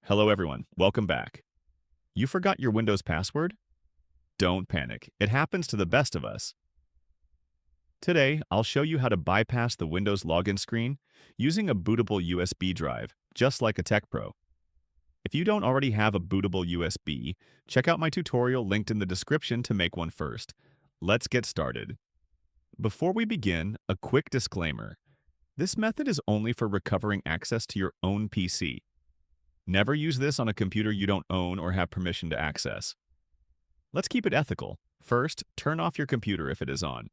Hello everyone, welcome back. You forgot your Windows password? Don't panic, it happens to the best of us. Today, I'll show you how to bypass the Windows login screen using a bootable USB drive, just like a Tech Pro. If you don't already have a bootable USB, check out my tutorial linked in the description to make one first. Let's get started. Before we begin, a quick disclaimer. This method is only for recovering access to your own PC. Never use this on a computer you don't own or have permission to access. Let's keep it ethical. First, turn off your computer if it is on.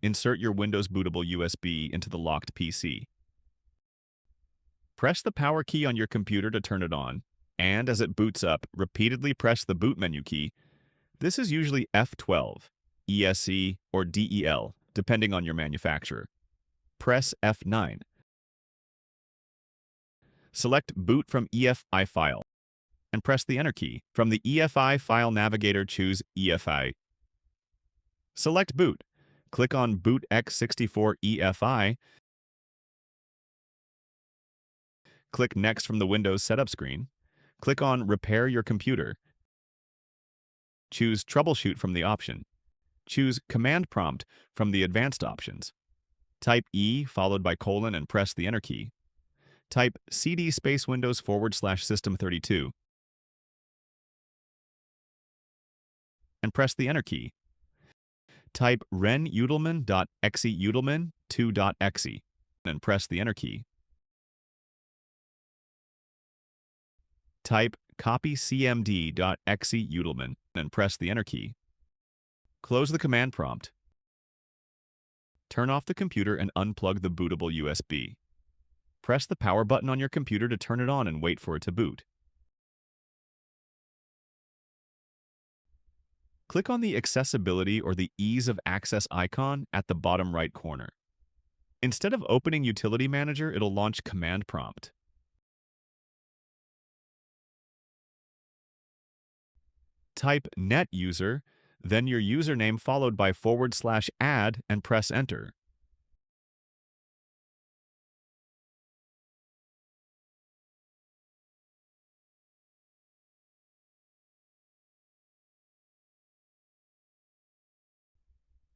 Insert your Windows bootable USB into the locked PC. Press the power key on your computer to turn it on, and as it boots up, repeatedly press the boot menu key. This is usually F12, ESC, or DEL, depending on your manufacturer. Press F9. Select Boot from EFI file, and press the Enter key. From the EFI file navigator, choose EFI. Select Boot. Click on Boot x64 EFI. Click Next from the Windows setup screen. Click on Repair your computer. Choose Troubleshoot from the option. Choose Command Prompt from the advanced options. Type E followed by colon and press the Enter key. Type cd space Windows /System32 and press the Enter key. Type renudelman.exe udelman2.exe and press the Enter key. Type copy cmd.exe udelman and press the Enter key. Close the command prompt. Turn off the computer and unplug the bootable USB. Press the power button on your computer to turn it on and wait for it to boot. Click on the Accessibility or the Ease of Access icon at the bottom right corner. Instead of opening Utility Manager, it'll launch Command Prompt. Type NetUser, then your username followed by /add and press Enter.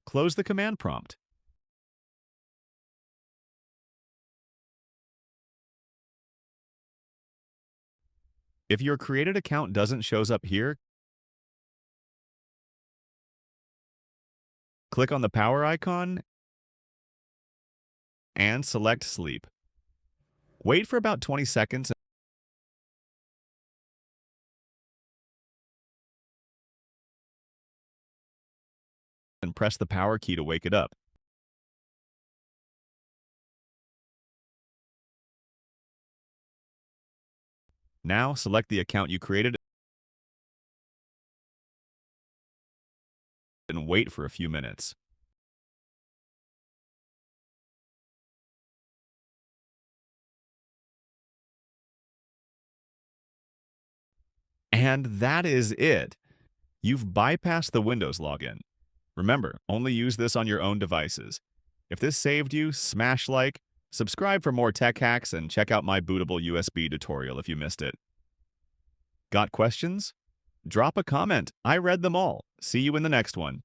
Close the command prompt. If your created account doesn't shows up here, click on the power icon and select Sleep. Wait for about 20 seconds and press the power key to wake it up. Now select the account you created and wait for a few minutes. And that is it. You've bypassed the Windows login. Remember, only use this on your own devices. If this saved you, smash like, subscribe for more tech hacks, and check out my bootable USB tutorial if you missed it. Got questions? Drop a comment. I read them all. See you in the next one.